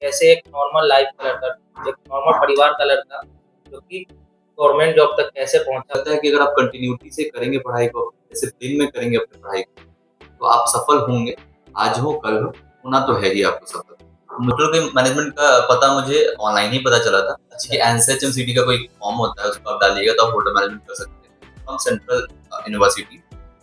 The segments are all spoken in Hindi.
कैसे एक नॉर्मल लाइफ का लड़का, एक नॉर्मल परिवार का लड़का जो कि गवर्नमेंट जॉब तक कैसे पहुँचा। लगता है कि अगर आप कंटिन्यूटी से करेंगे पढ़ाई को, डिसिप्लिन में करेंगे अपनी पढ़ाई को, तो आप सफल होंगे। आज हो कल हो, होना तो है ही आपको सफल। होटल के मैनेजमेंट का पता मुझे ऑनलाइन ही पता चला था कि एनसीएचएमसीटी का कोई फॉर्म होता है, उसको आप डालिएगा तो आप होटल मैनेजमेंट कर सकते हैं फ्रॉम सेंट्रल यूनिवर्सिटी।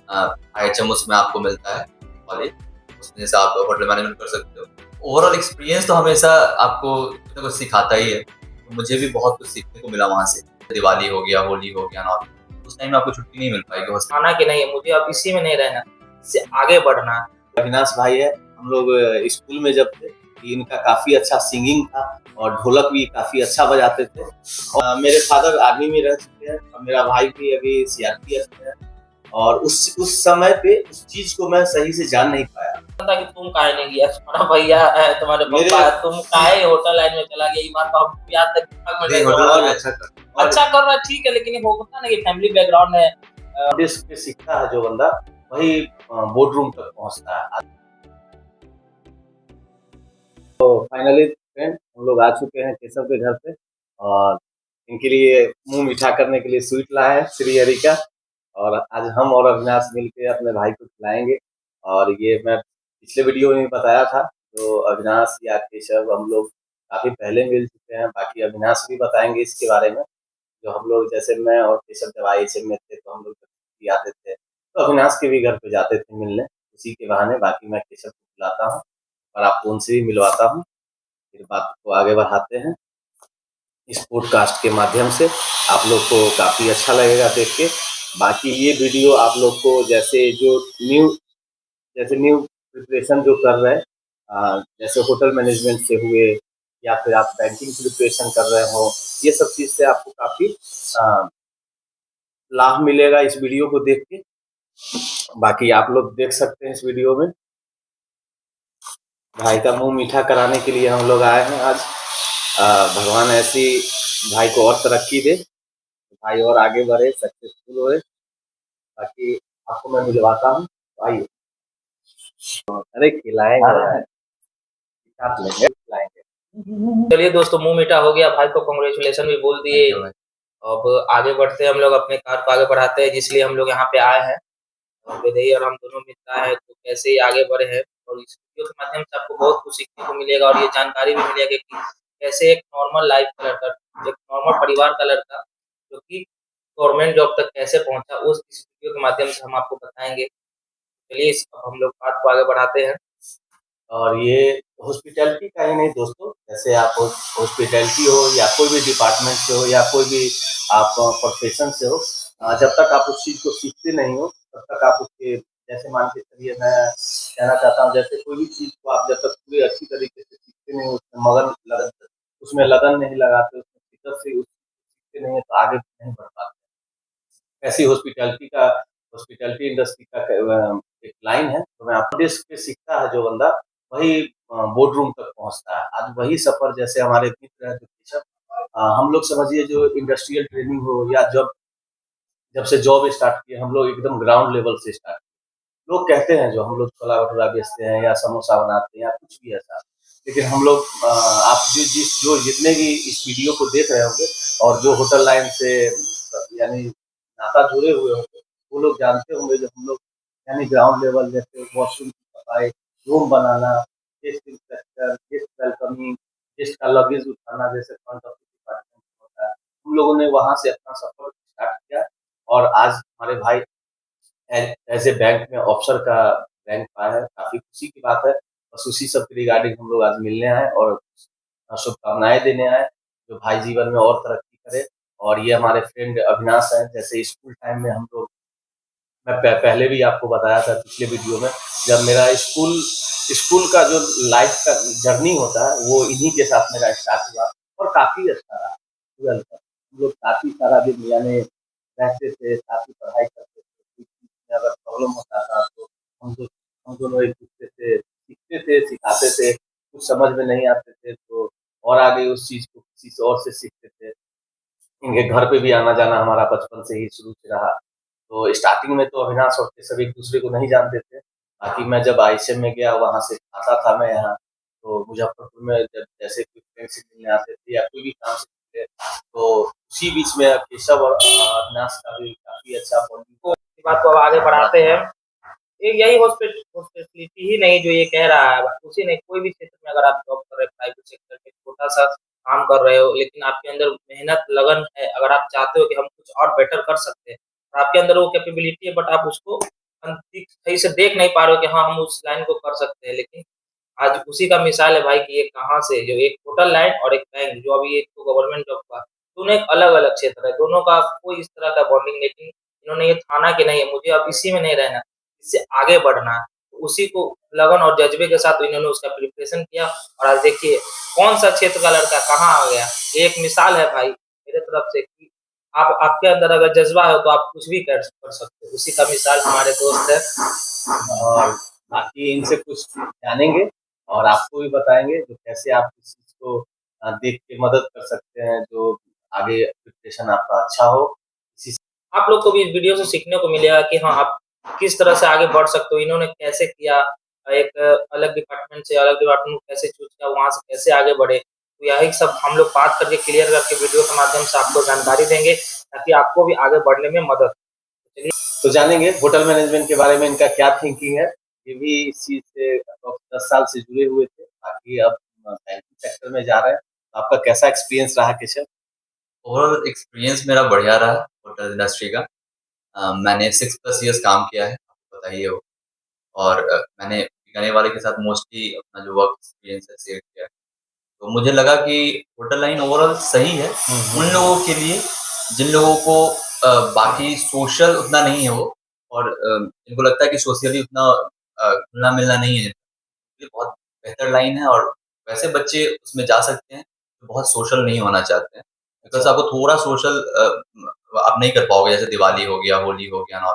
आईएचएम उसमें आपको मिलता है कॉलेज, उसमें से आप होटल मैनेजमेंट कर सकते हो। ओवरऑल एक्सपीरियंस तो हमेशा आपको कुछ ना कुछ सिखाता ही है। मुझे भी बहुत कुछ सीखने को मिला वहाँ से। दिवाली हो गया, होली हो गया, नॉर्मल उस टाइम आपको छुट्टी नहीं मिल पाएगी हॉस्टल। माना कि नहीं, मुझे अब इसी में नहीं रहना, इससे आगे बढ़ना है। अविनाश भाई है, हम लोग स्कूल में जब थे, इनका काफी अच्छा सिंगिंग था और ढोलक भी काफी अच्छा बजाते थे। और मेरे फादर आर्मी में रह चुके हैं और मेरा भाई भी अभी सीआरपीएफ में है। और उस समय पे उस चीज को मैं सही से जान नहीं पाया था कि तुम काहे नहीं गया, तुम्हारा भैया है, तुम्हारे पापा है, तुम काहे होटल लाइन में चला गया। ये बात तो हम याद तक दिमाग में नहीं। अच्छा कर रहा है, ठीक है, लेकिन ये होता ना कि फैमिली बैकग्राउंड है। देश पे सीखता है जो बंदा, वही बोर्ड रूम तक पहुंचता है। तो फाइनली फ्रेंड हम लोग आ चुके हैं केशव के घर पे और इनके लिए मुंह मीठा करने के लिए स्वीट लाए हैं श्री हरि का। और आज हम और अविनाश मिलके अपने भाई को खिलाएंगे। और ये मैं पिछले वीडियो में बताया था, तो अविनाश या केशव हम लोग काफी पहले मिल चुके हैं। बाकी अविनाश भी बताएंगे इसके बारे में। जो हम लोग जैसे मैं और केशव जब आईएचएम में थे तो हम लोग भी आते थे, तो अविनाश के भी घर पे जाते थे मिलने उसी के बहाने। बाकी मैं केशव को बुलाता हूँ और आपको उनसे भी मिलवाता हूँ। फिर बात को आगे बढ़ाते हैं इस पॉडकास्ट के माध्यम से। आप लोग को काफ़ी अच्छा लगेगा देख के। बाकी ये वीडियो आप लोग को जैसे न्यू प्रिपरेशन जो कर रहे हैं, जैसे होटल मैनेजमेंट से हुए या फिर आप बैंकिंग प्रिपरेशन कर रहे हो, ये सब चीज़ से आपको काफ़ी लाभ मिलेगा इस वीडियो को देख के। बाकी आप लोग देख सकते हैं इस वीडियो में भाई का मुंह मीठा कराने के लिए हम लोग आए हैं आज। भगवान ऐसी भाई को और तरक्की दे, भाई और आगे बढ़े, सक्सेसफुल होए। बाकी आपको मैं मिलवाता हूँ, आइए। अरे खिलाएंगे, खिलाएंगे। चलिए दोस्तों, मुंह मीठा हो गया, भाई को कांग्रेचुलेशन भी बोल दिए। अब आगे बढ़ते हैं, हम लोग अपने कार को आगे बढ़ाते हैं, जिसलिए हम लोग यहाँ पे आए हैं। विदेही और हम दोनों मित्र आए हैं, तो कैसे ही आगे बढ़े हैं। और इस वीडियो के माध्यम से आपको बहुत कुछ सीखने को मिलेगा और ये जानकारी भी मिलेगी कि कैसे एक नॉर्मल लाइफ का लड़का, एक नॉर्मल परिवार का लड़का जो कि गवर्नमेंट जॉब तक कैसे पहुंचा, उस इस वीडियो के माध्यम से हम आपको बताएंगे। चलिए अब हम लोग बात को आगे बढ़ाते हैं। और ये हॉस्पिटैलिटी का ही नहीं दोस्तों, जैसे आप हॉस्पिटैलिटी हो या कोई भी डिपार्टमेंट से हो या कोई भी आप प्रोफेशन से हो, जब तक आप उस चीज़ को सीखते नहीं हो तब तक आप उसके, जैसे मान के चलिए मैं कहना चाहता हूँ, जैसे कोई भी चीज़ को आप जब तक पूरी अच्छी तरीके से सीखते नहीं हो, उसमें लगन नहीं लगाते, उसमें शिद्दत से सीखते नहीं है, तो आगे नहीं बढ़ पाते। ऐसी हॉस्पिटैलिटी इंडस्ट्री का एक लाइन है, तो मैं आपको देश पे सीखता है जो बंदा, वही बोर्ड रूम तक पहुंचता है। आज वही सफर, जैसे हमारे मित्र हैं जो केशव, हम लोग समझिए जो इंडस्ट्रियल ट्रेनिंग हो या जब से जॉब स्टार्ट किए, हम लोग एकदम ग्राउंड लेवल से स्टार्ट। लोग कहते हैं जो हम लोग छोला भटूरा बेचते हैं या समोसा बनाते हैं या कुछ भी ऐसा, लेकिन हम लोग आप जो जितने भी इस वीडियो को देख रहे होंगे और जो होटल लाइन से यानी नाता जुड़े हुए होंगे, वो लोग जानते होंगे जो हम लोग यानी ग्राउंड लेवल, जैसे वॉशरूम की सफाई, रूम बनाना, guest inspector, guest welcoming, guest का लगेज उठाना, जैसे फ्रंट ऑफिस डिपार्टमेंट होता है, हम लोगों ने वहाँ से अपना सफर स्टार्ट किया। और आज हमारे भाई एज ए बैंक में ऑफिसर का रैंक पाया है, काफी खुशी की बात है। बस उसी सब के रिगार्डिंग हम लोग आज मिलने आए और शुभकामनाएं देने आए, जो भाई जीवन में और तरक्की करे। और ये हमारे फ्रेंड अविनाश हैं, जैसे स्कूल टाइम में हम लोग, मैं पहले भी आपको बताया था पिछले वीडियो में, जब मेरा स्कूल का जो लाइफ का जर्नी होता है वो इन्हीं के साथ मेरा स्टार्ट हुआ और काफी अच्छा रहा। ट्वेल्थ तक हम लोग काफी सारा दिन यानी रहते थे, काफी पढ़ाई करते थे। किसी चीज़ में अगर प्रॉब्लम होता था तो हम दोनों एक दूसरे से सीखते थे, सिखाते थे। कुछ समझ में नहीं आते थे तो और आगे उस चीज को किसी से और से सीखते थे। इनके घर पे भी आना जाना हमारा बचपन से ही शुरू से रहा। तो स्टार्टिंग में तो अविनाश और सब एक दूसरे को नहीं जानते थे। बाकी मैं जब आईएसएम में गया, वहाँ से आता था मैं यहाँ, तो मुजफ्फरपुर में जब जैसे कोई फ्रेंड से मिलने आते थे या कोई भी काम से मिलते, तो उसी बीच में केशव और अविनाश का भी काफ़ी अच्छा बॉन्डिंग तो इसी बात को अब आगे बढ़ाते हैं। ये यही हॉस्पिटलिटी ही नहीं जो ये कह रहा है, उसी नहीं, कोई भी क्षेत्र में अगर आप जॉब कर रहे हैं, प्राइवेट सेक्टर में छोटा-सा काम कर रहे हो, लेकिन आपके अंदर मेहनत, लगन है, अगर आप चाहते हो कि हम कुछ और बेटर कर सकते हैं, और आपके अंदर वो कैपेबिलिटी है, बट आप उसको सही से देख नहीं पा रहे हो कि हाँ, हम उस लाइन को कर सकते हैं। लेकिन आज उसी का मिसाल है भाई कि ये कहाँ से जो एक होटल लाइन और एक बैंक, जो अभी एक तो गवर्नमेंट जॉब का, दोनों एक अलग-अलग क्षेत्र है, दोनों का कोई इस तरह का बॉन्डिंग नहीं, लेकिन इन्होंने ये ठाना कि नहीं, मुझे अब इसी में नहीं रहना, इससे आगे बढ़ना है। तो उसी को लगन और जज़्बे के साथ इन्होंने उसका प्रिपरेशन किया, और आज देखिए कौन-सा क्षेत्र का लड़का कहाँ आ गया। ये एक मिसाल है भाई मेरे तरफ से कि आप आपके अंदर अगर जज़्बा है तो आप कुछ भी कर सकते हो। उसी का मिसाल हमारे दोस्त है। और बाकी इनसे कुछ जानेंगे और आपको भी बताएँगे जो कैसे आप इस चीज़ को देख के मदद कर सकते हैं, जो आगे प्रिपरेशन आपका अच्छा हो। इसी आप लोग को भी इस वीडियो से सीखने को मिलेगा कि हाँ, आप किस तरह से आगे बढ़ सकते हो, इन्होंने कैसे किया, एक अलग डिपार्टमेंट से अलग डिपार्टमेंट को कैसे चूज़ किया, वहाँ से कैसे आगे बढ़े। तो यही सब हम लोग बात करके क्लियर करके वीडियो के माध्यम से आपको जानकारी देंगे, ताकि आपको भी आगे बढ़ने में मदद हो। चलिए, तो जानेंगे होटल मैनेजमेंट के बारे में इनका क्या थिंकिंग है। ये भी इस चीज़ से 10 साल से जुड़े हुए थे, बाकी अब बैंकिंग सेक्टर में जा रहे हैं। तो आपका कैसा एक्सपीरियंस रहा केशव? ओवरऑल एक्सपीरियंस मेरा बढ़िया रहा होटल इंडस्ट्री का। मैंने 6 प्लस इयर्स काम किया है, आपको पता ही है वो। और मैंने ठिकाने वाले के साथ मोस्टली अपना जो वर्क एक्सपीरियंस है शेयर किया है। तो मुझे लगा कि होटल लाइन ओवरऑल सही है उन लोगों के लिए जिन लोगों को बाकी सोशल उतना नहीं है वो, और जिनको लगता है कि सोशली उतना घुलना-मिलना नहीं है। ये बहुत बेहतर लाइन है, और वैसे बच्चे उसमें जा सकते हैं जो बहुत सोशल नहीं होना चाहते हैं। बिकॉज़ आपको थोड़ा सोशल आप नहीं कर पाओगे, जैसे दिवाली हो गया, होली हो गया ना,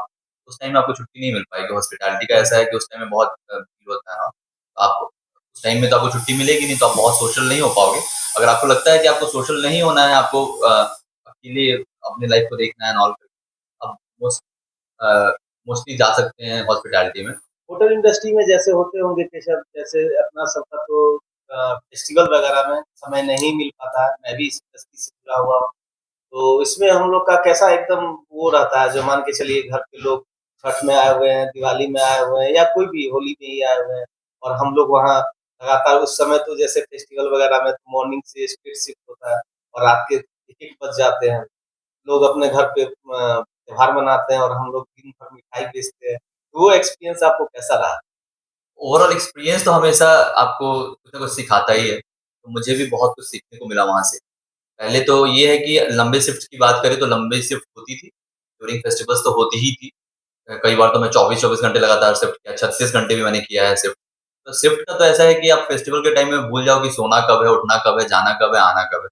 उस टाइम में आपको छुट्टी नहीं मिल पाएगी। हॉस्पिटैलिटी का ऐसा है कि उस टाइम में बहुत भीड़ होता है ना, आप उस टाइम में तो आपको छुट्टी मिलेगी नहीं, तो आप बहुत सोशल नहीं हो पाओगे। अगर आपको लगता है कि आपको सोशल नहीं होना है, आपको अकेले अपनी लाइफ़ को देखना है एंड ऑल, आप अ, मोस्टली जा सकते हैं हॉस्पिटैलिटी में। होटल इंडस्ट्री में जैसे होते होंगे केशव, जैसे अपना सबका तो फेस्टिवल वगैरह में समय नहीं मिल पाता है। मैं भी इस इंडस्ट्री से जुड़ा हुआ हूँ। तो इसमें हम लोग का कैसा एकदम वो रहता है, जो मान के चलिए घर के लोग छठ में आए हुए हैं, दिवाली में आए हुए हैं या कोई भी होली में ही आए हुए हैं, और हम लोग वहाँ लगातार उस समय तो जैसे फेस्टिवल वगैरह में तो मॉर्निंग से स्ट्रीट शिफ्ट होता है और रात के 1-1 बज जाते हैं। लोग अपने घर पे त्योहार मनाते हैं और हम लोग दिन भर मिठाई बेचते हैं। तो वो एक्सपीरियंस आपको कैसा रहा? ओवरऑल एक्सपीरियंस तो हमेशा आपको कुछ ना कुछ सिखाता ही है। तो मुझे भी बहुत कुछ सीखने को मिला वहाँ से। पहले तो ये है कि लंबे शिफ्ट की बात करें तो लंबी शिफ्ट होती थी। ड्यूरिंग फेस्टिवल्स तो होती ही थी। कई बार तो मैं 24-24 घंटे लगातार शिफ्ट किया, 36 घंटे भी मैंने किया है शिफ्ट। तो शिफ्ट का तो ऐसा है कि आप फेस्टिवल के टाइम में भूल जाओ कि सोना कब है, उठना कब है, जाना कब है, आना कब है।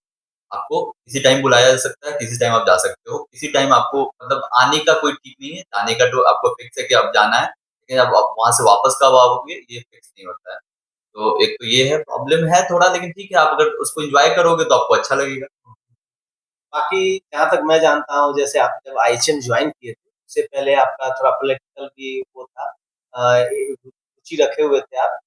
आपको किसी टाइम बुलाया जा सकता है, किसी टाइम आप जा सकते हो। किसी टाइम आपको मतलब आने का कोई ठीक नहीं है, जाने का तो आपको फिक्स है कि अब जाना है, लेकिन अब आप वहाँ से वापस कब आओगे ये फिक्स नहीं होता है। तो एक तो ये है, प्रॉब्लम है थोड़ा, लेकिन ठीक है, आप अगर उसको एन्जॉय करोगे तो आपको अच्छा लगेगा। बाकी जहाँ तक मैं जानता हूँ, जैसे आप जब आईएचएम जॉइन किए थे, उससे पहले आपका थोड़ा पॉलिटिकल भी वो था, रुचि रखे हुए थे आप,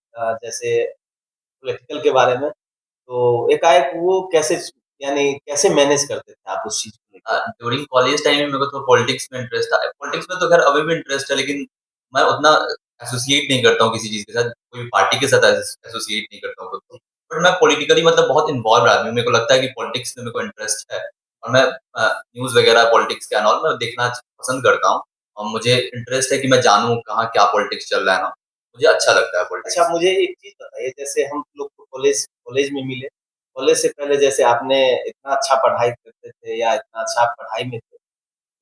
जैसे पॉलिटिकल के बारे में। तो एकाएक वो कैसे, यानी कैसे मैनेज करते थे आप उस चीज़ को लेके? ड्यूरिंग कॉलेज टाइम में मेरे को तो पॉलिटिक्स में इंटरेस्ट था। पॉलिटिक्स में तो खैर अभी भी इंटरेस्ट है, लेकिन मैं उतना एसोसिएट नहीं करता हूँ किसी चीज़ के साथ, कोई पार्टी के साथ एसोसिएट नहीं करता हूँ खुद को। बट मैं पॉलिटिकली मतलब बहुत इन्वॉल्व आदमी हूँ। मेरे को लगता है कि पॉलिटिक्स में मेरे को इंटरेस्ट है, और मैं न्यूज़ वगैरह पॉलिटिक्स के एंड ऑल मैं देखना पसंद करता हूँ, और मुझे इंटरेस्ट है कि मैं जानूँ कहाँ क्या पॉलिटिक्स चल रहा है ना। मुझे अच्छा लगता है अच्छा, पॉलिटिक्स। मुझे एक चीज़ बताइए, जैसे हम लोग को कॉलेज कॉलेज में मिले, कॉलेज से पहले जैसे आपने इतना अच्छा पढ़ाई करते थे या इतना अच्छा आप पढ़ाई में थे,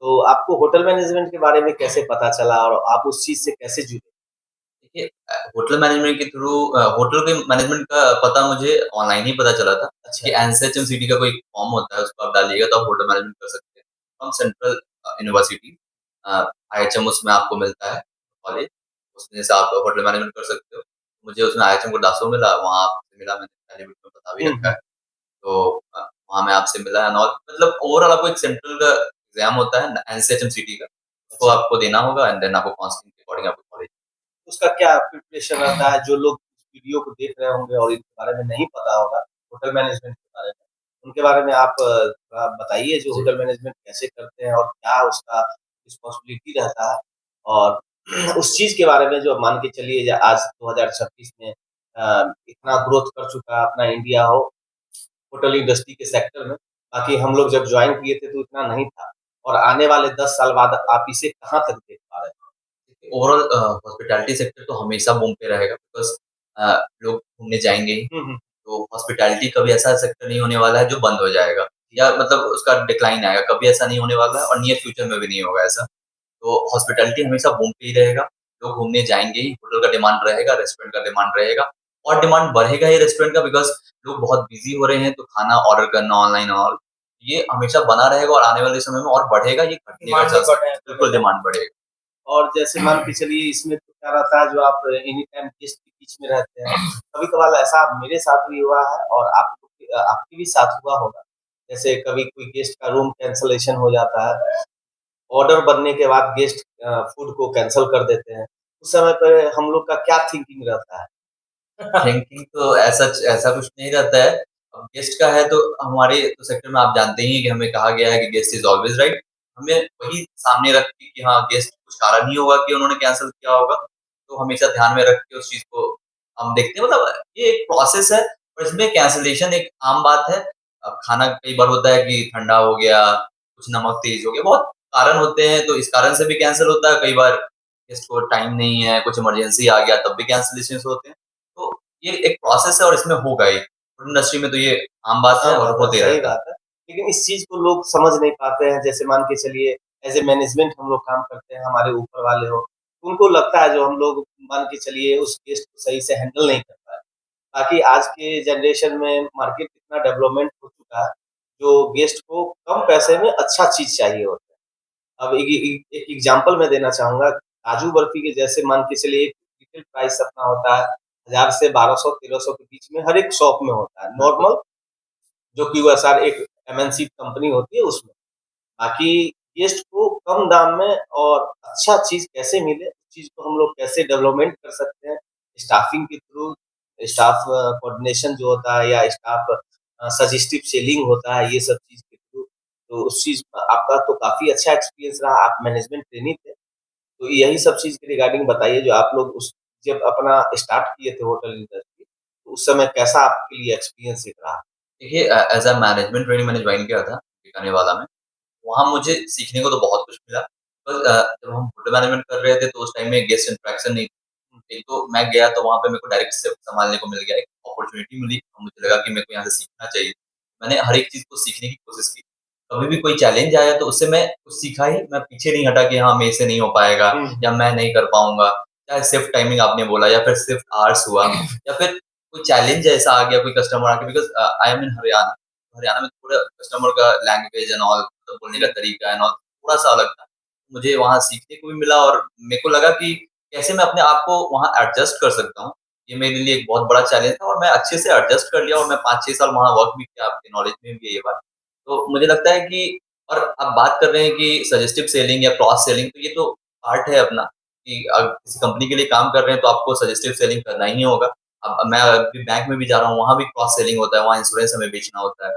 तो आपको होटल मैनेजमेंट के बारे में कैसे पता चला और आप उस चीज़ से कैसे जुड़े? देखिए होटल मैनेजमेंट के थ्रू होटल के मैनेजमेंट का पता मुझे ऑनलाइन ही पता चला था अच्छा, कि एनसीएचएमसीटी का कोई फॉर्म होता है, उसको आप डालिएगा तो आप होटल मैनेजमेंट कर सकते हैं फ्रॉम सेंट्रल यूनिवर्सिटी। आईएचएम उसमें आपको मिलता है कॉलेज, उसमें से आप होटल मैनेजमेंट कर सकते हो। मुझे उसमें आईएचएम को दासो मिला, वहाँ आपसे मिला, मैंने पहले वीडियो में बता भी हुँ, रखा हुँ। है। तो वहाँ मैं आपसे मिला एंड ऑल, मतलब ओवरऑल आपको एक सेंट्रल का एग्जाम होता है एनसीएचएमसीटी का, उसको अच्छा, आपको देना होगा एंड देन आपको काउंसलिंग के अकॉर्डिंग आपको कॉलेज। उसका क्या प्रिपरेशन रहता है जो लोग वीडियो को देख रहे होंगे और इनके बारे में नहीं पता होगा होटल मैनेजमेंट के बारे में, उनके बारे में आप थोड़ा बताइए जो जी। होटल मैनेजमेंट कैसे करते हैं और क्या उसका रिस्पॉन्सिबिलिटी रहता है? और उस चीज़ के बारे में जो मान के चलिए आज 2026 में इतना ग्रोथ कर चुका है अपना इंडिया हो होटल इंडस्ट्री के सेक्टर में, बाकी हम लोग जब जॉइन किए थे तो इतना नहीं था और आने वाले 10 साल बाद आप इसे कहाँ तक देख पा रहे हैं? ओवरऑल हॉस्पिटैलिटी सेक्टर तो हमेशा बूम पे रहेगा बिकॉज़ लोग घूमने जाएँगे ही, हुँ, हुँ। तो हॉस्पिटैलिटी कभी ऐसा सेक्टर नहीं होने वाला है जो बंद हो जाएगा या मतलब उसका डिक्लाइन आएगा, कभी ऐसा नहीं होने वाला है और नियर फ्यूचर में भी नहीं होगा ऐसा। तो हॉस्पिटैलिटी हमेशा बूम पे ही रहेगा, लोग घूमने जाएँगे ही, होटल का डिमांड रहेगा, रेस्टोरेंट का डिमांड रहेगा और डिमांड बढ़ेगा ही रेस्टोरेंट का बिकॉज़ लोग बहुत बिज़ी हो रहे हैं, तो खाना ऑर्डर करना ऑनलाइन और ये हमेशा बना रहेगा और आने वाले समय में और बढ़ेगा, ये घटने का डिमांड भी चांस बढ़े हैं। बिल्कुल डिमांड बढ़ेगा। और जैसे मान के चलिए इसमें तो क्या रहता है जो आप एनी टाइम गेस्ट के बीच में रहते हैं, कभी-कभार ऐसा मेरे साथ भी हुआ है और आपके भी साथ हुआ होगा। जैसे कभी कोई गेस्ट का रूम कैंसलेशन हो जाता है, ऑर्डर बनने के बाद गेस्ट फूड को कैंसल कर देते हैं। उस समय पे हम लोग का क्या थिंकिंग रहता है? थिंकिंग तो ऐसा कुछ नहीं रहता है। अब गेस्ट का है तो हमारे तो सेक्टर में आप जानते ही हैं कि हमें कहा गया है कि गेस्ट इज़ ऑलवेज़ राइट। हमें वही सामने रख के कि हाँ, गेस्ट कुछ कारण ही होगा कि उन्होंने कैंसल किया होगा, तो हमेशा ध्यान में रख के उस चीज़ को हम देखते हैं। मतलब ये एक प्रोसेस है और इसमें कैंसलेशन एक आम बात है। अब खाना कई बार होता है कि ठंडा हो गया, कुछ नमक तेज़ हो गया, बहुत कारण होते हैं, तो इस कारण से भी कैंसल होता है। कई बार गेस्ट को टाइम नहीं है, कुछ इमरजेंसी आ गया, तब भी कैंसलेशंस होते हैं। तो ये एक प्रोसेस है और इसमें होगा ही। फूड इंडस्ट्री में तो ये आम बात है हाँ, और बात है, होते सही रहता है। बात है। लेकिन इस चीज़ को लोग समझ नहीं पाते हैं, जैसे मान के चलिए एज़ ए मैनेजमेंट हम लोग काम करते हैं, हमारे ऊपर वाले हो, उनको लगता है जो हम लोग मान के चलिए उस केस को सही से हैंडल नहीं कर पाए। बाकी आज के जनरेशन में मार्केट इतना डेवलपमेंट हो चुका है, जो गेस्ट को कम पैसे में अच्छा चीज़ चाहिए होता है। अब एक एग्ज़ाम्पल मैं देना चाहूँगा, काजू बर्फी के जैसे मान के चलिए एक रिटेल प्राइस अपना होता है 1000 से 1200-1300 के बीच में हर एक शॉप में होता है, नॉर्मल जो क्यूएसआर एक एमएनसी कंपनी होती है उसमें। बाकी गेस्ट को कम दाम में और अच्छा चीज़ कैसे मिले, उस चीज़ को हम लोग कैसे डेवलपमेंट कर सकते हैं, स्टाफिंग के थ्रू, स्टाफ कोऑर्डिनेशन जो होता है या स्टाफ सजेस्टिव सेलिंग होता है, ये सब चीज़ के थ्रू। तो उस चीज़ आपका तो काफ़ी अच्छा एक्सपीरियंस रहा, आप मैनेजमेंट ट्रेनी थे। तो यही सब चीज़ के रिगार्डिंग बताइए जो आप लोग उस जब अपना स्टार्ट किए थे होटल इंडस्ट्री, तो उस समय कैसा आपके लिए एक्सपीरियंस रहा? देखिए एज़ अ मैनेजमेंट ट्रेनिंग मैंने जॉइन किया था बीकानेर वाला में। वहाँ मुझे सीखने को तो बहुत कुछ मिला। बस जब हम होटल मैनेजमेंट कर रहे थे तो उस टाइम में गेस्ट इंटरेक्शन नहीं थी। एक तो मैं गया तो वहाँ पे मेरे को डायरेक्ट शिफ्ट संभालने को मिल गया, एक अपॉर्च्युनिटी मिली और मुझे लगा कि मेरे को यहाँ से सीखना चाहिए। मैंने हर एक चीज़ को सीखने की कोशिश की। कभी भी कोई चैलेंज आया तो उससे मैं कुछ सीखा ही, मैं पीछे नहीं हटा कि हाँ, मेरे से नहीं हो पाएगा हुँ, या मैं नहीं कर पाऊँगा। चाहे शिफ्ट टाइमिंग आपने बोला या फिर शिफ्ट आवर्स हुआ या फिर कोई चैलेंज ऐसा आ गया, कोई कस्टमर आके बिकॉज़ आई एम इन हरियाणा। हरियाणा में थोड़ा कस्टमर का लैंग्वेज एंड ऑल मतलब बोलने का हुँ, तरीका एंड ऑल थोड़ा-सा अलग था। मुझे वहाँ सीखने को भी मिला और मेरे को लगा कि कैसे मैं अपने आप को वहाँ एडजस्ट कर सकता हूँ। ये मेरे लिए एक बहुत बड़ा चैलेंज था और मैं अच्छे से एडजस्ट कर लिया और मैं 5-6 साल वहाँ वर्क भी किया, आपके नॉलेज में भी है ये बात। तो मुझे लगता है कि और आप बात कर रहे हैं कि सजेस्टिव सेलिंग या क्रॉस सेलिंग तो ये तो पार्ट है अपना कि किसी कंपनी के लिए काम कर रहे हैं तो आपको सजेस्टिव सेलिंग करना ही होगा। अब मैं अभी बैंक में भी जा रहा हूँ, वहाँ भी क्रॉस सेलिंग होता है, वहाँ इंश्योरेंस हमें बेचना होता है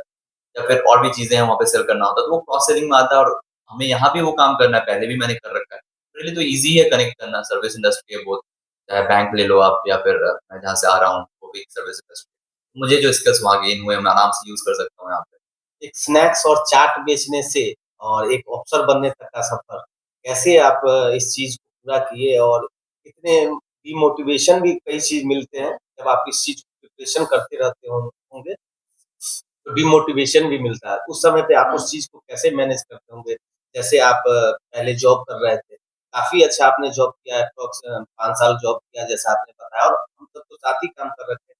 या फिर और भी चीज़ें हैं वहाँ पे सेल करना होता है, तो वो क्रॉस सेलिंग में आता है और हमें यहाँ भी वो काम करना है, पहले भी मैंने कर रखा है। मेरे लिए तो ईज़ी है कनेक्ट करना, सर्विस इंडस्ट्री है बहुत, चाहे बैंक ले लो आप या फिर मैं जहाँ से आ रहा हूँ, वो भी सर्विस इंडस्ट्री। मुझे जो स्किल्स वहाँ गेन हुए, मैं आराम से यूज़ कर सकता हूँ यहाँ पे। एक स्नैक्स और चाट बेचने से और एक अफ़सर बनने तक का सफ़र, कैसे आप इस चीज़ को पूरा किए और कितने डिमोटिवेशन भी कई चीज़ मिलते हैं, जब आप इस चीज़ को प्रिपरेशन करते रहते होंगे, तो डिमोटिवेशन भी मिलता है। उस समय पे आप उस चीज़ को कैसे मैनेज करते होंगे? जैसे आप पहले जॉब कर रहे थे, काफ़ी अच्छा आपने जॉब किया एप्रॉक्स 5 साल जॉब किया जैसा आपने बताया और हम सब तो साथ ही काम कर रहे थे।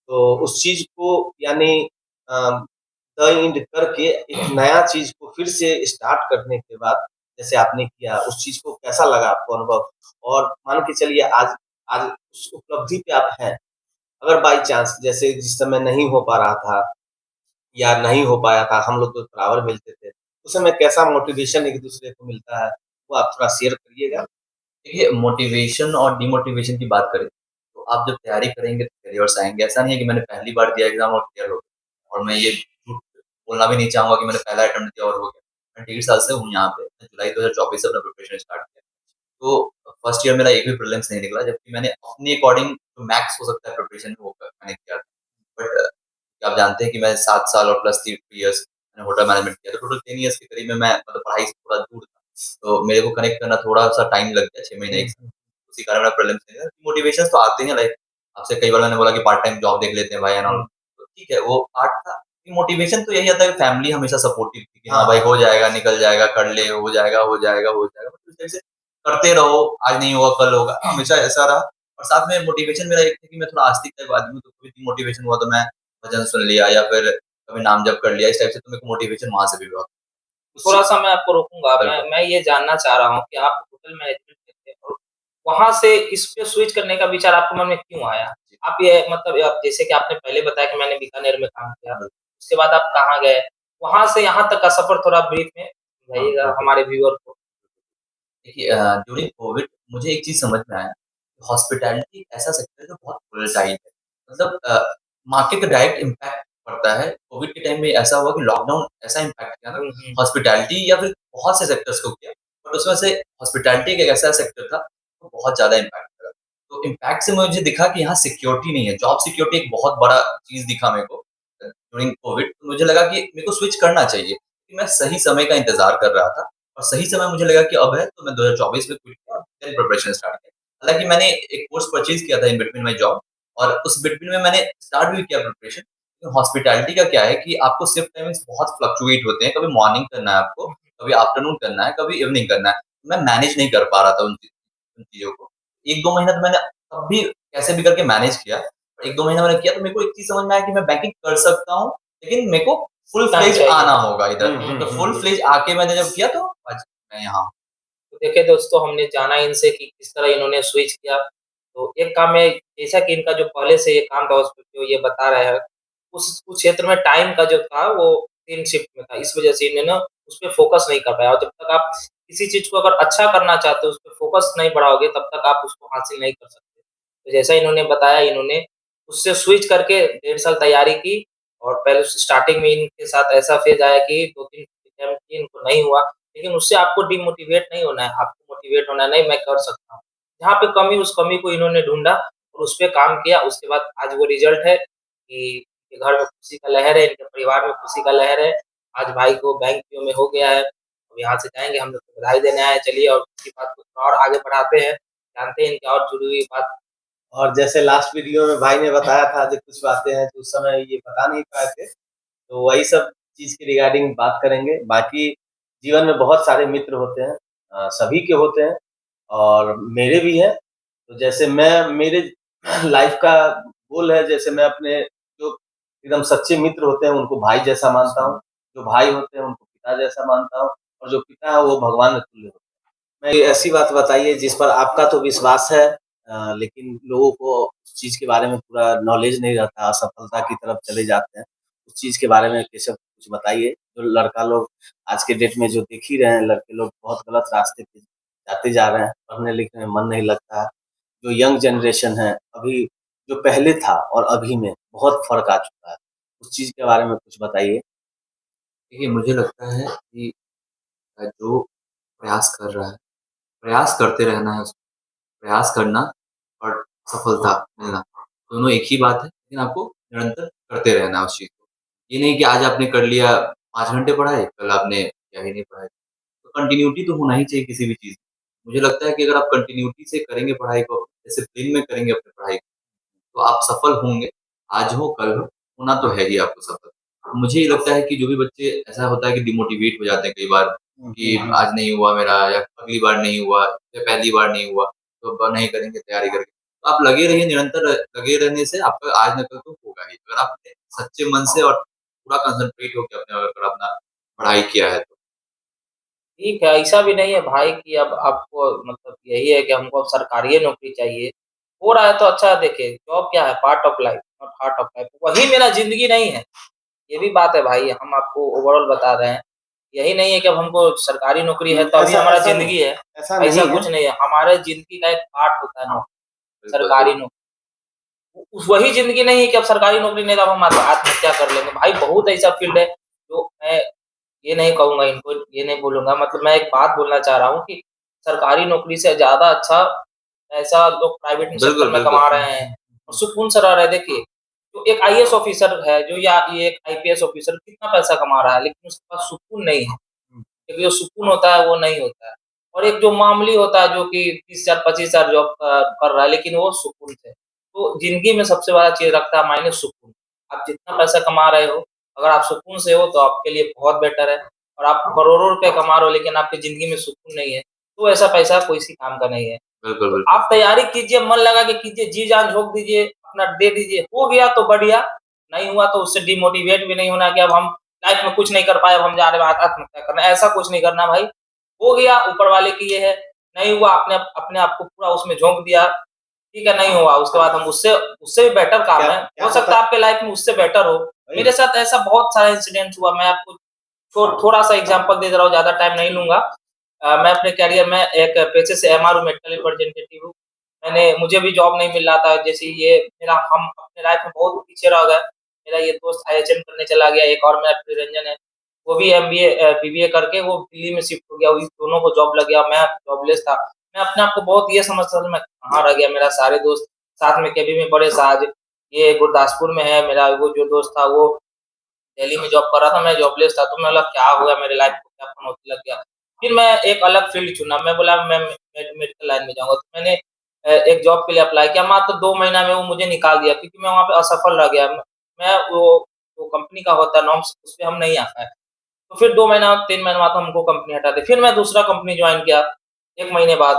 तो उस चीज़ को यानी अ, द एंड करके एक नया चीज़ को फिर से स्टार्ट करने के बाद जैसे आपने किया, उस चीज़ को कैसा लगा आपको अनुभव? और मान के चलिए आज आज उस उपलब्धि पे आप हैं, अगर बाय चांस जैसे जिस समय नहीं हो पा रहा था या नहीं हो पाया था, हम लोग तो बराबर मिलते थे, उस समय कैसा मोटिवेशन एक-दूसरे को मिलता है, वो आप थोड़ा शेयर करिएगा? देखिए मोटिवेशन और डिमोटिवेशन की बात करें, तो आप जब तैयारी करेंगे तो फेलियर्स आएँगे। ऐसा नहीं है कि मैंने पहली बार दिया एग्ज़ाम और क्लियर हो गया और मैं ये झूठ बोलना भी नहीं चाहूँगा कि मैंने पहला अटेम्प्ट दिया और हो गया। मैं 1.5 साल से हूँ यहाँ पे, मैं जुलाई 2024 से अपना प्रिपरेशन स्टार्ट किया। तो फर्स्ट ईयर मेरा एक भी प्रीलिम्स नहीं निकला, जबकि मैंने अपने अकॉर्डिंग जो मैक्स हो सकता है प्रिपरेशन में वो मैंने किया था। बट आप जानते हैं कि मैं 7 साल और प्लस 3 इयर्स मैंने होटल मैनेजमेंट किया, तो टोटल 10 इयर्स के करीब में मैं मतलब पढ़ाई से थोड़ा दूर था। तो मेरे को कनेक्ट करना थोड़ा-सा टाइम लग गया, 6 महीने 1 साल। उसी कारण मेरा प्रीलिम्स नहीं हुआ। मोटिवेशंस तो आते हैं लाइक आपसे कई बार मैंने बोला कि पार्ट टाइम जॉब देख लेते हैं भाई एंड ऑल। तो ठीक है, वो पार्ट था। मोटिवेशन तो यही आता है कि फैमिली हमेशा सपोर्टिव थी कि हाँ भाई हो जाएगा, निकल जाएगा, कर ले, हो जाएगा, हो जाएगा, हो जाएगा। तो इस तरह से करते रहो, आज नहीं हुआ कल होगा, हमेशा ऐसा रहा। और साथ में मोटिवेशन मेरा एक था कि मैं थोड़ा आस्तिक टाइप आदमी हूँ, तो कभी भी मोटिवेशन हुआ तो मैं भजन सुन लिया या फिर कभी नाम जप कर लिया, इस टाइप से तो मेरे को मोटिवेशन वहाँ से भी हुआ। थोड़ा-सा मैं आपको रोकूँगा। बिल्कुल। मैं ये जानना चाह रहा हूँ कि आप होटल मैनेजमेंट करते हैं और वहाँ से इस पे स्विच करने का विचार आपके मन में क्यों आया? आप ये मतलब जैसे कि आपने पहले बताया कि मैंने बीकानेर में काम किया, उसके बाद आप कहाँ गए? वहाँ से यहाँ तक का सफ़र थोड़ा ब्रीफ में हाँ, बताइएगा बिल्कुल। हमारे व्यूअर को। देखिए ड्यूरिंग कोविड मुझे एक चीज़ समझ में आया, हॉस्पिटैलिटी ऐसा सेक्टर है जो बहुत वोलेटाइल है। मतलब मार्केट का डायरेक्ट इम्पैक्ट पड़ता है। कोविड के टाइम में ऐसा हुआ कि लॉकडाउन ऐसा इम्पैक्ट किया ना, हुँ, हुँ। हॉस्पिटैलिटी या फिर बहुत से सेक्टर्स को किया, बट उसमें से हॉस्पिटैलिटी एक ऐसा सेक्टर था, जो बहुत ज़्यादा इम्पैक्ट करा। तो इम्पैक्ट से मुझे दिखा कि यहाँ सिक्योरिटी नहीं है, जॉब सिक्योरिटी एक बहुत बड़ा चीज़ दिखा मेरे को ड्यूरिंग कोविड। तो मुझे लगा कि मेरे को स्विच करना चाहिए, कि मैं सही समय का इंतज़ार कर रहा था। और सही समय मुझे लगा कि अब है, तो मैं 2024 में क्विट किया, देन प्रिपरेशन स्टार्ट किया। हालाँकि मैंने एक कोर्स परचेज़ किया था इन बिटवीन माय जॉब और उस बिटवीन में मैंने स्टार्ट भी किया प्रिपरेशन। तो हॉस्पिटैलिटी का क्या है कि आपको शिफ्ट टाइमिंग्स बहुत फ्लक्चुएट होते हैं, कभी मॉर्निंग करना है आपको, कभी आफ्टरनून करना है, कभी इवनिंग करना है। मैं मैनेज नहीं कर पा रहा था उन चीज़ों को। 1-2 महीना तो मैंने तब भी कैसे भी करके मैनेज किया। 1-2 महीना मैंने किया तो मेरे को एक चीज़ समझ में आया कि मैं बैंकिंग कर सकता हूँ, लेकिन मेरे को फुल टाइम फ्लेज चाहिए। आना होगा इधर। हुँ, हुँ, तो हुँ, फुल हुँ। फ्लेज आके मैंने जब किया तो आज मैं यहाँ हूँ। तो देखिए दोस्तों, हमने जाना इनसे कि किस तरह इन्होंने स्विच किया। तो एक काम में जैसा कि इनका जो पहले से ये काम था उस पे जो ये बता रहे हैं, उस क्षेत्र में टाइम का जो था वो 3 शिफ्ट में था। इस वज़ह से इन्होंने उस पे फ़ोकस नहीं कर पाया और जब तक आप किसी चीज़ को अगर अच्छा करना चाहते हो, उस पे फ़ोकस नहीं बढ़ाओगे तब तक आप उसको हासिल नहीं कर सकते। तो जैसा इन्होंने बताया, इन्होंने उससे स्विच करके 1.5 साल तैयारी की और पहले स्टार्टिंग में इनके साथ ऐसा फ़ेज़ आया कि 2-3 अटेम्प्ट किए, इनको नहीं हुआ। लेकिन उससे आपको डिमोटिवेट नहीं होना है, आपको मोटिवेट होना है, नहीं मैं कर सकता हूँ। जहाँ पे कमी, उस कमी को इन्होंने ढूँढा और उस पे काम किया, उसके बाद आज वो रिज़ल्ट है कि इनके घर में खुशी का लहर है, इनके परिवार में खुशी का लहर है। आज भाई को बैंक पीओ में हो गया है। अब यहाँ से जाएँगे, हम लोग को बधाई देने आए हैं। चलिए और इसी बात को थोड़ा और आगे बढ़ाते हैं, जानते हैं इनकी और जुड़ी हुई बात। और जैसे लास्ट वीडियो में भाई ने बताया था जो कुछ बातें हैं जो उस समय ये बता नहीं पाए थे, तो वही सब चीज़ के रिगार्डिंग बात करेंगे। बाकी जीवन में बहुत सारे मित्र होते हैं, सभी के होते हैं और मेरे भी हैं। तो जैसे मैं मेरे लाइफ़ का गोल है, जैसे मैं अपने जो एकदम सच्चे मित्र होते हैं उनको भाई जैसा मानता हूँ, जो भाई होते हैं उनको पिता जैसा मानता हूँ और जो पिता है वो भगवान के तुल्य होते हैं। मैं ये ऐसी बात बताइए जिस पर आपका तो विश्वास है, लेकिन लोगों को उस चीज़ के बारे में पूरा नॉलेज नहीं रहता, असफलता की तरफ चले जाते हैं। उस चीज़ के बारे में केशव कुछ बताइए। जो लड़का लोग आज के डेट में जो देख ही रहे हैं, लड़के लोग बहुत गलत रास्ते पे जाते जा रहे हैं, पढ़ने-लिखने में मन नहीं लगता है। जो यंग जनरेशन है, अभी जो पहले था और अभी में बहुत फ़र्क आ चुका है। उस चीज़ के बारे में कुछ बताइए? देखिए मुझे लगता है कि जो प्रयास कर रहा है, प्रयास करते रहना है उसको। प्रयास करना और सफलता मिलना, दोनों एक ही बात है, लेकिन आपको निरंतर करते रहना है उस चीज़ को। ये नहीं कि आज आपने कर लिया 5 घंटे पढ़ाई, कल आपने किया ही नहीं पढ़ाई। तो कंटिन्यूटी तो होना ही चाहिए किसी भी चीज़ में। मुझे लगता है कि अगर आप कंटिन्यूटी से करेंगे पढ़ाई को, डिसिप्लिन में करेंगे अपनी पढ़ाई को, तो आप सफल होंगे, आज हो कल हो, होना तो है ही आपको सफल। मुझे ये लगता है कि जो भी बच्चे ऐसा होता है कि डिमोटिवेट हो जाते हैं कई बार हुँ, कि हुँ, हुँ। आज नहीं हुआ मेरा या अगली बार नहीं हुआ या पहली बार नहीं हुआ, तो अब नहीं करेंगे तैयारी करके। तो आप लगे रहिए निरंतर लगे रहने से आपका आज ना कल तो होगा ही। अगर आपने सच्चे मन से और पूरा कंसंट्रेट होके अपने अगर अपना पढ़ाई किया है तो। ठीक है, ऐसा भी नहीं है भाई कि अब आपको मतलब यही है कि हमको अब सरकारी ही नौकरी चाहिए। हो रहा है तो अच्छा है। देखिए, जॉब क्या है? Part of life, not heart of life. वही मेरा ज़िंदगी नहीं है। ये भी बात है भाई, हम आपको ओवरऑल बता रहे हैं। यही नहीं है कि अब हमको सरकारी नौकरी है तभी ऐसा हमारा ऐसा नहीं ज़िंदगी है, ऐसा ऐसा नहीं है। कुछ नहीं है। हमारे ज़िंदगी का एक पार्ट होता है नौकरी, बिल्कुल, सरकारी बिल्कुल। नौकरी। उस वही ज़िंदगी नहीं है कि अब सरकारी नौकरी नहीं तो अब हम आत्महत्या कर लेंगे। भाई बहुत ऐसा फ़ील्ड है जो मैं ये नहीं कहूँगा इनको, ये नहीं बोलूँगा, मतलब मैं एक बात बोलना चाह रहा हूँ कि सरकारी नौकरी से ज़्यादा अच्छा पैसा लोग प्राइवेट सेक्टर बिल्कुल, में बिल्कुल। कमा रहे हैं और सुकून से रह रहे हैं। देखिए, जो एक आईएएस ऑफ़िसर है जो या ये एक आईपीएस ऑफ़िसर कितना पैसा कमा रहा है, लेकिन उसके पास सुकून नहीं है। एक जो सुकून होता है वो नहीं होता है। और एक जो मामूली होता है जो कि 30,000 25,000 जॉब कर रहा है लेकिन वो सुकून से। तो ज़िंदगी में सबसे बड़ा चीज़ रखता है मायने सुकून। आप जितना पैसा कमा रहे हो, अगर आप सुकून से हो तो आपके लिए बहुत बेटर है और आप करोड़ों रुपए कमा रहे हो लेकिन आपकी ज़िंदगी में सुकून नहीं है, तो ऐसा पैसा कोई सी काम का नहीं है। बिल्कुल, तो बिल्कुल। आप तैयारी कीजिए, मन लगा के कीजिए, जी-जान झोंक दीजिए, अपना दे दीजिए। हो गया तो बढ़िया, नहीं हुआ तो उससे डिमोटिवेट भी नहीं होना कि अब हम लाइफ में कुछ नहीं कर पाए, अब हम जा रहे हैं आत्महत्या करने, ऐसा कुछ नहीं करना भाई। हो गया, ऊपर वाले की ये है, नहीं हुआ आपने अपने आप को पूरा उसमें झोंक दिया, ठीक है, नहीं हुआ, उसके बाद हम उससे उससे भी बेटर काम क्या है, क्या हो सकता पता है आपके लाइफ में उससे बेटर हो। वही मेरे साथ ऐसा बहुत सारा इंसिडेंट हुआ, मैं आपको थोड़ा-सा एग्ज़ाम्पल दे दे रहा हूँ, ज़्यादा टाइम नहीं लूँगा। मैं अपने करियर में एक पेशे से एमआरओ मेडिकल रिप्रेजेंटेटिव हूँ। मुझे भी जॉब नहीं मिल रहा था, जैसे ये मेरा हम अपने लाइफ में बहुत पीछे रह गए। मेरा ये दोस्त आईएचएम करने चला गया, एक और मेरा प्रियरंजन है, वो भी एमबीए बीबीए करके वो दिल्ली में शिफ्ट हो गया, इस दोनों को जॉब लग गया, मैं जॉबलेस था। मैं अपने आप को बहुत ये समझता था मैं कहाँ रह गया, मेरा सारे दोस्त साथ में केबी में पढ़े आज ये गुरदासपुर में है, मेरा वो जो दोस्त था वो दिल्ली में जॉब कर रहा था, मैं जॉबलेस था, तो मैं बोला क्या हो गया मेरे लाइफ को, क्या पनौती लग गया। फिर मैं एक अलग फील्ड चुना, मैं बोला मैं मेडिकल लाइन में जाऊँगा, तो मैंने एक जॉब के लिए अप्लाई किया, मात्र 2 महीना में वो मुझे निकाल दिया क्योंकि मैं वहाँ पे असफल रह गया। मैं वो कंपनी का होता है नॉर्म्स उसपे हम नहीं आ पाए। तो फिर 2 महीना 3 महीने बाद हमको कंपनी हटा दी। फिर मैं दूसरा कंपनी जॉइन किया 1 महीने बाद।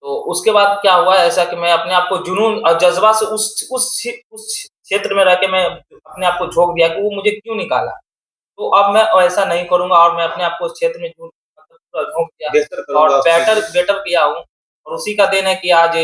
तो उसके बाद क्या हुआ ऐसा कि मैं अपने आप को जुनून और जज़्बा से उस क्षेत्र में रह के मैं अपने आप को झोंक दिया कि वो मुझे क्यों निकाला। तो अब मैं ऐसा नहीं करूँगा और मैं अपने आप को उस क्षेत्र में मतलब पूरा झोंक दिया बेहतर और करूँगा उस चीज़ बेटर में। बेटर किया हूँ और उसी का देन है कि आज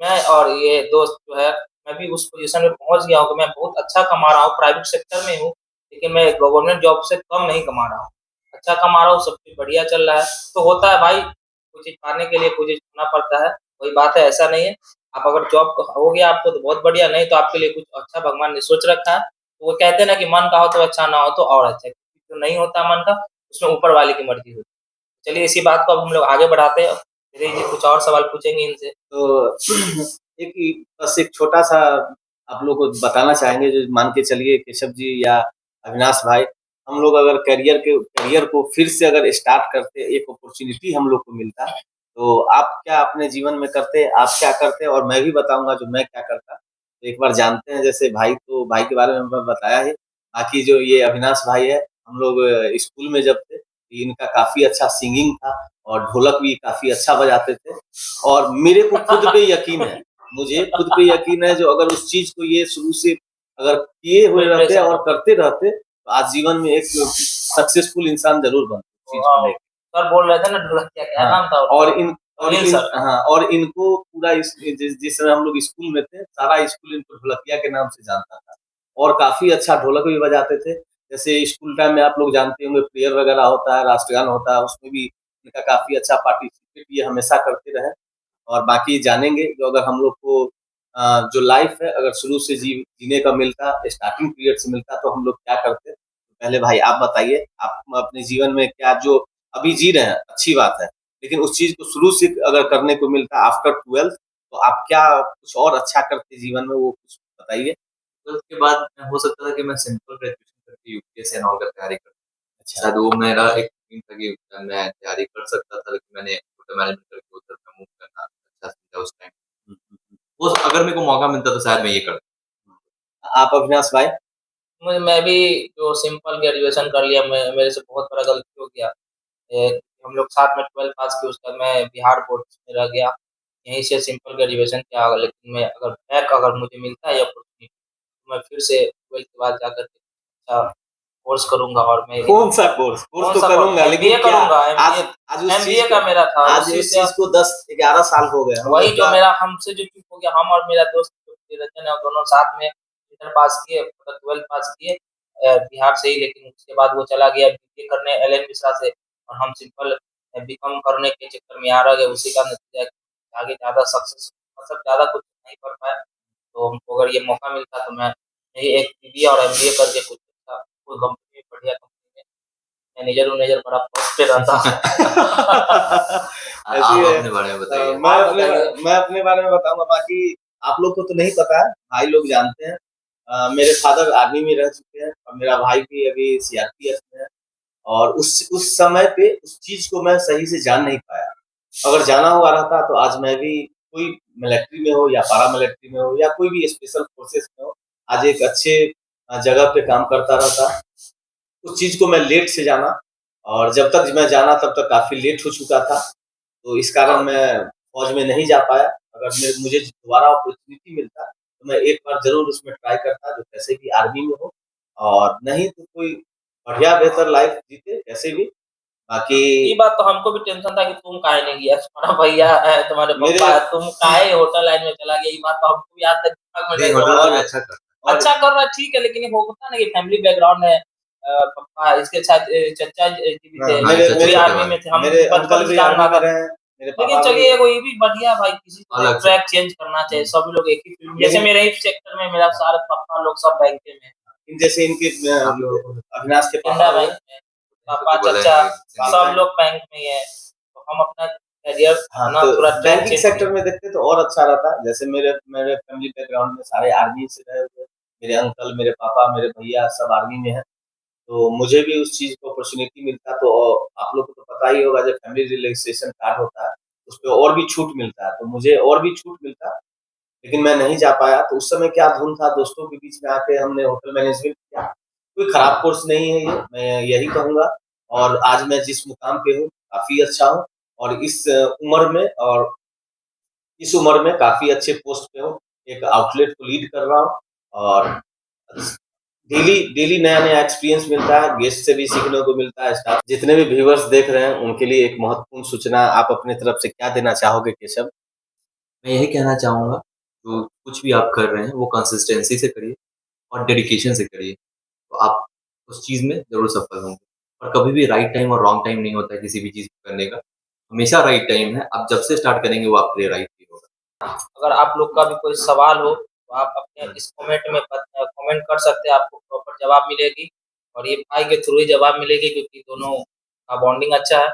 मैं और ये दोस्त जो है, मैं भी उस पोज़ीशन में पहुँच गया हूँ कि मैं बहुत अच्छा कमा रहा हूँ, प्राइवेट सेक्टर में हूँ, लेकिन मैं गवर्नमेंट जॉब से कम नहीं कमा रहा हूँ। अच्छा कमा रहा हूँ, सब कुछ बढ़िया चल रहा है। तो होता है भाई, कुछ चीज़ पाने के लिए कुछ चीज़ खोना पड़ता है, वही बात है, ऐसा नहीं है। आप अगर जॉब हो गया आपको तो बहुत बढ़िया, नहीं तो आपके लिए कुछ अच्छा भगवान ने सोच रखा है। तो वो कहते हैं ना कि मन का हो तो अच्छा, ना हो तो और अच्छा। जो नहीं होता मन का, उसमें ऊपर वाले की मर्ज़ी होती है। चलिए इसी बात को अब हम लोग आगे बढ़ाते हैं। धीरे जी कुछ और सवाल पूछेंगे इनसे। तो बस एक छोटा-सा आप लोग को बताना चाहेंगे जो मान के चलिए केशव जी या अविनाश भाई, हम लोग अगर करियर को फिर से अगर स्टार्ट करते, एक अपॉर्च्युनिटी हम लोग को मिलता, तो आप क्या अपने जीवन में करते? आप क्या करते? और मैं भी बताऊँगा जो मैं क्या करता। तो एक बार जानते हैं जैसे भाई के बारे में मैं बताया ही, बाकी जो ये अविनाश भाई है, हम लोग स्कूल में जब थे, इनका काफ़ी अच्छा सिंगिंग था और ढोलक भी काफ़ी अच्छा बजाते थे। और मेरे को खुद पे यकीन है, मुझे खुद पे यकीन है जो अगर उस चीज़ को ये शुरू से अगर किए हुए रहते प्रिपरेशन और हो। करते रहते, तो आज जीवन में एक सक्सेसफुल इंसान ज़रूर बनते चीज़ को वाओ! लेके। सर बोल रहे थे ना ढोलकिया, क्या हाँ, नाम था उनका? अनिल सर। और इनको पूरा जिस समय हम लोग स्कूल में थे, सारा स्कूल इनको ढोलकिया के नाम से जानता था और काफ़ी अच्छा ढोलक भी बजाते थे। जैसे स्कूल टाइम में आप लोग जानते होंगे प्रेयर वगैरह होता है, राष्ट्रगान होता है, उसमें भी इनका काफ़ी अच्छा पार्टिसिपेट ये हमेशा करते रहे। और बाकी जानेंगे जो अगर हम लोग को जो लाइफ है अगर शुरू से जीने का मिलता, स्टार्टिंग पीरियड से मिलता तो हम लोग क्या करते? तो पहले भाई आप बताइए, आप अपने जीवन में क्या जो अभी जी रहे हैं, अच्छी बात है, लेकिन उस चीज़ को शुरू से अगर करने को मिलता आफ्टर 12th तो आप क्या कुछ और अच्छा करते जीवन में वो कुछ बताइए? तो उसके बाद हो सकता था कि मैं सिंपल ग्रेजुएशन करके यूपीएससी एंड ऑल का तैयारी करता। अच्छा। शायद वो मेरा एक ड्रीम था कि मैं तैयारी कर सकता था, लेकिन मैंने होटल मैनेजमेंट करके उधर पे मूव करना अच्छा समझा उस टाइम। हुँ, हुँ, हुँ। वो अगर मेरे को मौका मिलता तो शायद मैं ये करता। आप अविनाश भाई? मैं भी जो सिंपल ग्रेजुएशन कर लिया, मैं मेरे से बहुत बड़ा गलती हो गया। हम लोग साथ में 12th पास किए, उसके बाद मैं बिहार बोर्ड में रह गया। यहीं से सिंपल ग्रेजुएशन किया, लेकिन मैं अगर मुझे मिलता है या अपॉर्चुनिटी, तो मैं फिर से 12th के बाद जाकर के अच्छा कोर्स करूँगा और मैं कौन-सा कोर्स? कोर्स तो कौन-सा कोर्स? करूँगा लेकिन एमबीए क्या करूँगा, आज एमबीए आज उस चीज़ एमबीए को का मेरा था, आज उसी उस से चीज़ को 10-11 साल हो गए। हम वही लोग जो का मेरा हमसे जो चूक हो गया, हम और मेरा दोस्त जो निरंजन है, दोनों साथ में इंटर पास किए, मतलब 12th पास किए बिहार से ही, लेकिन उसके बाद वो चला गया बीबीए करने एलएन मिश्रा से और हम सिंपल बीकॉम करने के चक्कर में यहाँ रह गए। उसी का नतीजा है कि आगे ज़्यादा सक्सेस मतलब ज़्यादा कुछ नहीं कर पाए। तो हमको अगर ये मौका मिलता तो मैं ये एक बीबीए और एमबीए करके कुछ अच्छा कोई कंपनी में बढ़िया कंपनी में मैनेजर उनेजर बड़ा पोस्ट पे रहता। ऐसी आप है। अपने बारे में बताइए। मैं अपने बारे में बताऊंगा, बाकी आप लोग को तो नहीं पता है, भाई लोग जानते हैं। मेरे फादर आर्मी में रह चुके हैं और मेरा भाई भी अभी सीआरपीएफ में है। और उस समय पे उस चीज को मैं सही से जान नहीं पाया। अगर जाना हुआ रहता तो आज मैं भी कोई मिलिट्री में हो या पारा मिलिट्री में हो या कोई भी स्पेशल फोर्सेस में हो, आज एक अच्छे जगह पे काम करता रहता। उस चीज को मैं लेट से जाना, और जब तक मैं जाना तब तक काफी लेट हो चुका था, तो इस कारण मैं फौज में नहीं जा पाया। अगर मुझे दोबारा अपॉर्चुनिटी मिलता तो मैं एक बार जरूर उसमें ट्राई करता, जो कैसे भी आर्मी में हो, और नहीं तो कोई बढ़िया बेहतर लाइफ जीते कैसे भी। बाकी ये बात तो हमको भी टेंशन था कि तुम काहे नहीं गया, तुम्हारा भैया है, तुम्हारे मेरे पापा है, तुम काहे होटल लाइन में चला गया। ये बात तो हमको भी आज तक दिमाग में नहीं, नहीं होटल घुमा वाला है। अच्छा कर अच्छा कर रहा है ठीक है, लेकिन ये होता ना कि फैमिली बैकग्राउंड है। पापा इसके साथ चचा जी भी थे, मेरे वो भी आर्मी में थे, हम मेरे बचपन अंकल से भी जानना आर्मी में था। रहे हैं, मेरे लेकिन पापा भी। चलिए वो ये भी बढ़िया भाई, किसी को अलग से। ट्रैक चेंज करना चाहिए, सभी लोग एक ही फील्ड में। जैसे मेरे ही सेक्टर में मेरा सारे पापा लोग सब बैंक में हैं। जैसे इनके आप लोगों को अविनाश के केनरा पापा हुए, बैंक में पापा बोला चाचा है कि सब लोग बैंक में ही है, तो हम अपना करियर हाँ, ना तो थोड़ा ट्रैक बैंकिंग चेंज सेक्टर में देखते तो और अच्छा रहता। जैसे मेरे मेरे फैमिली बैकग्राउंड में सारे आर्मी से रहे हुए, मेरे अंकल, मेरे पापा, मेरे भैया सब आर्मी में हैं। तो मुझे भी उस चीज़ को अपॉर्चुनिटी मिलता, तो आप लोग को तो पता ही होगा, जब फैमिली रिलैक्सेशन कार्ड होता है, उसपे और भी छूट मिलता है, तो मुझे और भी छूट मिलता, लेकिन मैं नहीं जा पाया। तो उस समय क्या धुन था, दोस्तों के बीच में आके हमने होटल मैनेजमेंट किया। कोई खराब कोर्स नहीं है ये, मैं यही कहूँगा। और आज मैं जिस मुकाम पे हूँ, काफ़ी अच्छा हूँ, और इस उम्र में काफ़ी अच्छे पोस्ट पे हूँ। एक आउटलेट को लीड कर रहा हूँ, और डेली डेली नया-नया एक्सपीरियंस मिलता है, गेस्ट से भी सीखने को मिलता है। स्टाफ जितने भी व्यूअर्स देख रहे हैं, उनके लिए एक महत्वपूर्ण सूचना आप अपनी तरफ से क्या देना चाहोगे केशव? मैं यही कहना चाहूँगा, तो कुछ भी आप कर रहे हैं वो कंसिस्टेंसी से करिए और डेडिकेशन से करिए, तो आप उस चीज़ में ज़रूर सफल होंगे। और कभी भी राइट टाइम और रॉन्ग टाइम नहीं होता है किसी भी चीज़ को करने का, हमेशा राइट टाइम है। आप जब से स्टार्ट करेंगे वो आपके लिए राइट ही होगा। अगर आप लोग का भी कोई सवाल हो तो आप अपने इस कमेंट में कमेंट कर सकते हैं, आपको प्रॉपर जवाब मिलेगी। और ये भाई के थ्रू ही जवाब मिलेगी, क्योंकि दोनों का बॉन्डिंग अच्छा है।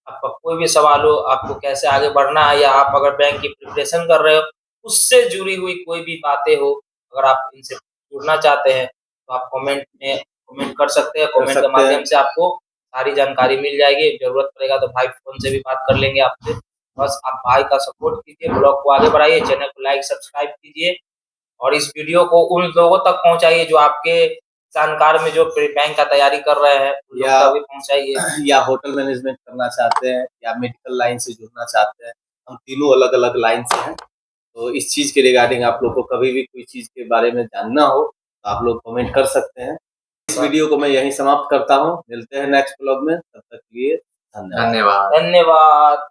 आपका कोई भी सवाल हो, आपको कैसे आगे बढ़ना है, या आप अगर बैंक की प्रिपरेशन कर रहे हो, उससे जुड़ी हुई कोई भी बातें हो, अगर आप इनसे जुड़ना चाहते हैं तो आप कमेंट में कमेंट कर सकते हैं। कमेंट के माध्यम से आपको सारी जानकारी मिल जाएगी। ज़रूरत पड़ेगा तो भाई फ़ोन से भी बात कर लेंगे आपसे। बस आप भाई का सपोर्ट कीजिए, ब्लॉग को आगे बढ़ाइए, चैनल को लाइक सब्सक्राइब कीजिए, और इस वीडियो को उन लोगों तक पहुंचाइए जो आपके जानकार में जो बैंक का तैयारी कर रहे हैं, उन लोगों या तक भी पहुंचाइए। या होटल मैनेजमेंट करना चाहते हैं, या मेडिकल लाइन से जुड़ना चाहते हैं, हम तीनों अलग-अलग लाइन से हैं। तो इस चीज़ के रिगार्डिंग आप लोग को कभी भी कोई चीज़ के बारे में जानना हो, तो आप लोग कमेंट कर सकते हैं। इस वीडियो को मैं यहीं समाप्त करता हूँ। मिलते हैं नेक्स्ट व्लॉग में, तब तक के लिए धन्यवाद। धन्यवाद। धन्यवाद।